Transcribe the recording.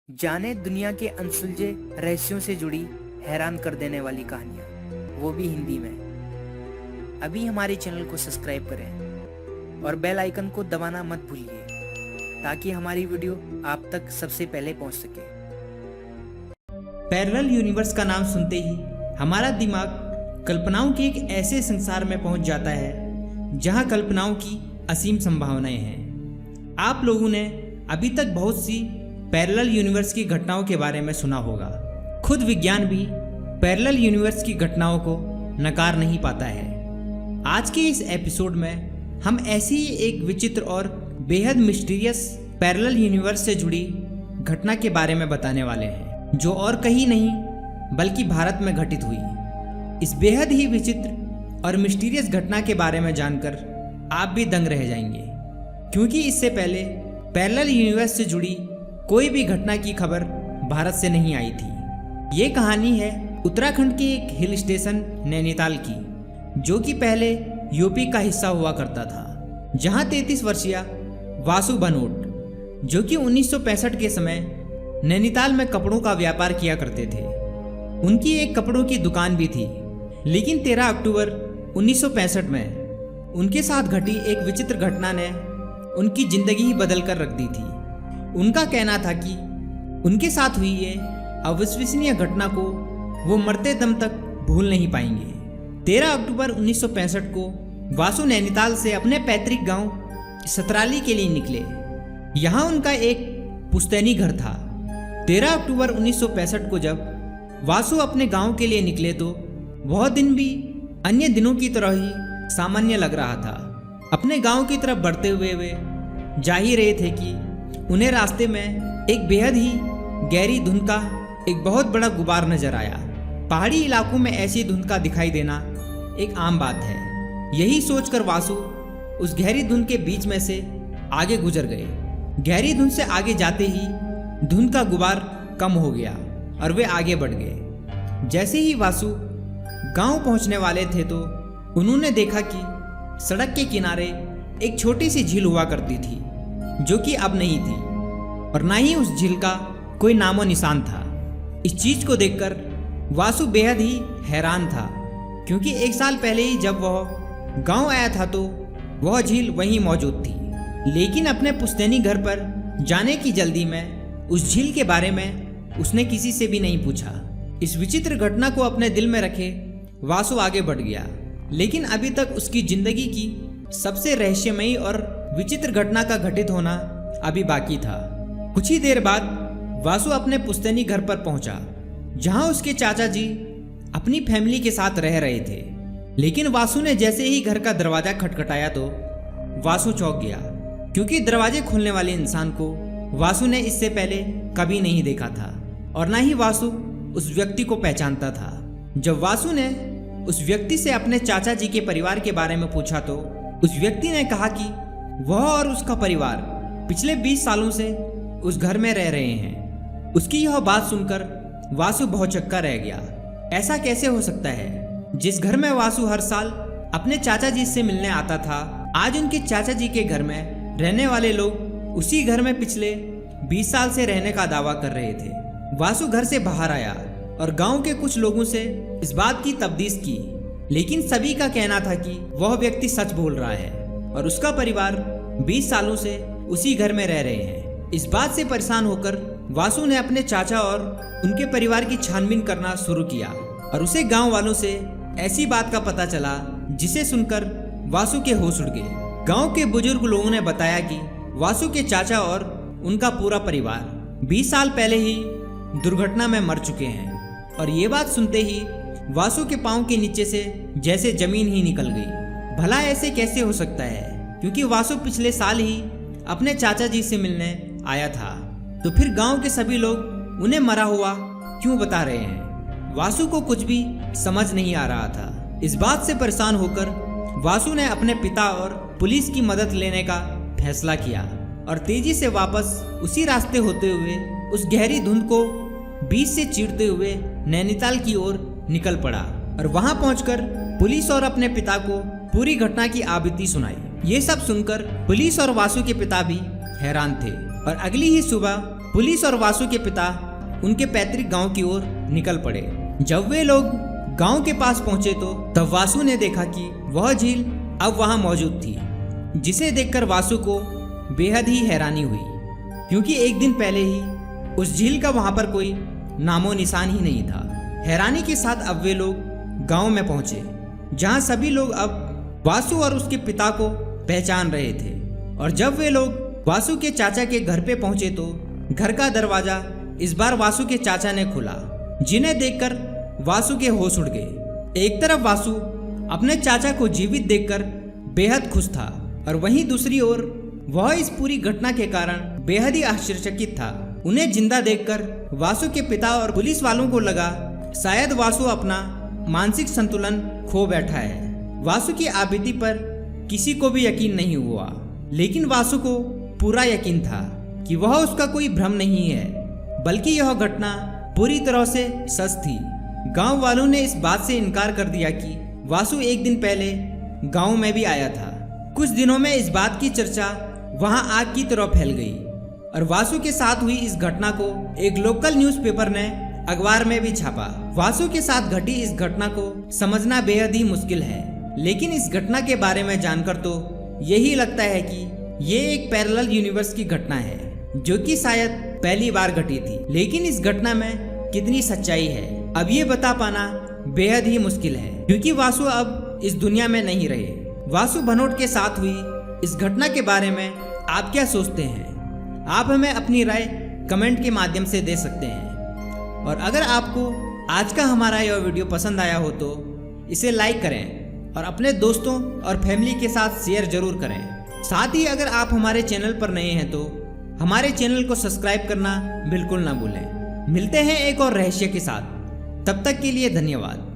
जाने दुनिया के अनसुलझे रहस्यों से जुड़ी हैरान कर देने वाली कहानियाँ, वो भी हिंदी में। अभी हमारे चैनल को सब्सक्राइब करें और बेल आइकन को दबाना मत भूलिए ताकि हमारी वीडियो आप तक सबसे पहले पहुंच सके। पैरेलल यूनिवर्स का नाम सुनते ही हमारा दिमाग कल्पनाओं के एक ऐसे संसार में पहुंच जाता है जहां कल्पनाओं की असीम संभावनाएं हैं। आप लोगों ने अभी तक बहुत सी पैरेलल यूनिवर्स की घटनाओं के बारे में सुना होगा। खुद विज्ञान भी पैरेलल यूनिवर्स की घटनाओं को नकार नहीं पाता है। आज के इस एपिसोड में हम ऐसी ही एक विचित्र और बेहद मिस्टीरियस पैरेलल यूनिवर्स से जुड़ी घटना के बारे में बताने वाले हैं, जो और कहीं नहीं बल्कि भारत में घटित हुई। इस बेहद ही विचित्र और मिस्टीरियस घटना के बारे में जानकर आप भी दंग रह जाएंगे, क्योंकि इससे पहले पैरेलल यूनिवर्स से जुड़ी कोई भी घटना की खबर भारत से नहीं आई थी। ये कहानी है उत्तराखंड के एक हिल स्टेशन नैनीताल की, जो कि पहले यूपी का हिस्सा हुआ करता था, जहां 33 वर्षीय वासु बनोट, जो कि 1965 के समय नैनीताल में कपड़ों का व्यापार किया करते थे। उनकी एक कपड़ों की दुकान भी थी, लेकिन 13 अक्टूबर 1965 में उनके साथ घटी एक विचित्र घटना ने उनकी जिंदगी ही बदल कर रख दी थी। उनका कहना था कि उनके साथ हुई ये अविश्वसनीय घटना को वो मरते दम तक भूल नहीं पाएंगे। 13 अक्टूबर 1965 को वासु नैनीताल से अपने पैतृक गांव सतराली के लिए निकले। यहाँ उनका एक पुश्तैनी घर था। 13 अक्टूबर 1965 को जब वासु अपने गांव के लिए निकले तो वह दिन भी अन्य दिनों की तरह ही सामान्य लग रहा था। अपने गांव की तरफ बढ़ते हुए वे जा ही रहे थे कि उन्हें रास्ते में एक बेहद ही गहरी धुंध का एक बहुत बड़ा गुबार नजर आया। पहाड़ी इलाकों में ऐसी धुंध का दिखाई देना एक आम बात है। यही सोचकर वासु उस गहरी धुंध के बीच में से आगे गुजर गए। गहरी धुंध से आगे जाते ही धुंध का गुबार कम हो गया और वे आगे बढ़ गए। जैसे ही वासु गांव पहुंचने वाले थे तो उन्होंने देखा कि सड़क के किनारे एक छोटी सी झील हुआ करती थी, जो कि अब नहीं थी, और ना ही उस झील का कोई नामो निशान था। इस चीज को देखकर वासु बेहद ही हैरान था, क्योंकि एक साल पहले ही जब वह गांव आया था तो वह झील वहीं मौजूद थी। लेकिन अपने पुश्तैनी घर पर जाने की जल्दी में उस झील के बारे में उसने किसी से भी नहीं पूछा। इस विचित्र घटना को अपने दिल में रखे वासु आगे बढ़ गया, लेकिन अभी तक उसकी जिंदगी की सबसे रहस्यमयी और विचित्र घटना का घटित होना अभी बाकी था। कुछ ही देर बाद वासु अपने पुश्तैनी घर पर पहुंचा, जहां उसके चाचा जी अपनी फैमिली के साथ रह रहे थे। लेकिन वासु ने जैसे ही घर का दरवाजा खटखटाया तो वासु चौंक गया, क्योंकि दरवाजे खोलने वाले इंसान को वासु ने इससे पहले कभी नहीं देखा था, और न ही वासु उस व्यक्ति को पहचानता था। जब वासु ने उस व्यक्ति से अपने चाचा जी के परिवार के बारे में पूछा तो उस व्यक्ति ने कहा कि वह और उसका परिवार पिछले 20 सालों से उस घर में रह रहे हैं। उसकी यह बात सुनकर वासु बहुत चक्का रह गया। ऐसा कैसे हो सकता है? जिस घर में वासु हर साल अपने चाचा जी से मिलने आता था, आज उनके चाचा जी के घर में रहने वाले लोग उसी घर में पिछले 20 साल से रहने का दावा कर रहे थे। वासु घर से बाहर आया और गांव के कुछ लोगों से इस बात की तफ्तीश की, लेकिन सभी का कहना था कि वह व्यक्ति सच बोल रहा है और उसका परिवार 20 सालों से उसी घर में रह रहे हैं। इस बात से परेशान होकर वासु ने अपने चाचा और उनके परिवार की छानबीन करना शुरू किया, और उसे गांव वालों से ऐसी बात का पता चला जिसे सुनकर वासु के होश उड़ गए। गांव के बुजुर्ग लोगों ने बताया कि वासु के चाचा और उनका पूरा परिवार 20 साल पहले ही दुर्घटना में मर चुके हैं। और ये बात सुनते ही वासु के पांव के नीचे से जैसे जमीन ही निकल गई। भला ऐसे कैसे हो सकता है? क्योंकि वासु पिछले साल ही अपने चाचा जी से मिलने आया था, तो फिर गांव के सभी लोग उन्हें मरा हुआ क्यों बता रहे हैं? वासु को कुछ भी समझ नहीं आ रहा था। इस बात से परेशान होकर वासु ने अपने पिता और पुलिस की मदद लेने का फैसला किया और तेजी से वापस उसी रास्ते होते हुए उस गहरी धुंध को बीच से चीरते हुए नैनीताल की ओर निकल पड़ा, और वहां पहुंचकर पुलिस और अपने पिता को पूरी घटना की आबिती सुनाई। ये सब सुनकर पुलिस और वासु के पिता भी हैरान थे, और अगली ही सुबह पुलिस और वासु के पिता उनके पैतृक गांव की ओर निकल पड़े। जब वे लोग गांव के पास पहुंचे तो तब वासु ने देखा कि वह झील अब वहां मौजूद थी, जिसे देखकर वासु को बेहद ही हैरानी हुई, क्योंकि एक दिन पहले ही उस झील का वहां पर कोई नामो निशान ही नहीं था। हैरानी के साथ अब वे लोग गांव में पहुंचे, जहां सभी लोग अब वासु और उसके पिता को पहचान रहे थे। और जब वे लोग वासु के चाचा के घर पे पहुंचे तो घर का दरवाजा इस बार वासु के चाचा ने खोला, जिन्हें देखकर वासु के होश उड़ गए। एक तरफ वासु अपने चाचा को जीवित देखकर बेहद खुश था और वहीं दूसरी ओर वह इस पूरी घटना के कारण बेहद ही आश्चर्यचकित था। उन्हें जिंदा देखकर वासु के पिता और पुलिस वालों को लगा शायद वासु अपना मानसिक संतुलन खो बैठा है। वासु की आबिदी पर किसी को भी यकीन नहीं हुआ, लेकिन वासु को पूरा यकीन था कि वह उसका कोई भ्रम नहीं है, बल्कि यह घटना पूरी तरह से सच थी। गांव वालों ने इस बात से इनकार कर दिया कि वासु एक दिन पहले गांव में भी आया था। कुछ दिनों में इस बात की चर्चा वहां आग की तरह फैल गई और वासु के साथ हुई इस घटना को एक लोकल न्यूज़पेपर ने अखबार में भी छापा। वासु के साथ घटी इस घटना को समझना बेहद ही मुश्किल है, लेकिन इस घटना के बारे में जानकर तो यही लगता है कि ये एक पैरेलल यूनिवर्स की घटना है, जो कि शायद पहली बार घटी थी। लेकिन इस घटना में कितनी सच्चाई है अब ये बता पाना बेहद ही मुश्किल है, क्योंकि वासु अब इस दुनिया में नहीं रहे। वासु भनोट के साथ हुई इस घटना के बारे में आप क्या सोचते हैं? आप हमें अपनी राय कमेंट के माध्यम से दे सकते हैं। और अगर आपको आज का हमारा यह वीडियो पसंद आया हो तो इसे लाइक करें और अपने दोस्तों और फैमिली के साथ शेयर जरूर करें। साथ ही अगर आप हमारे चैनल पर नए हैं तो हमारे चैनल को सब्सक्राइब करना बिल्कुल ना भूलें। मिलते हैं एक और रहस्य के साथ, तब तक के लिए धन्यवाद।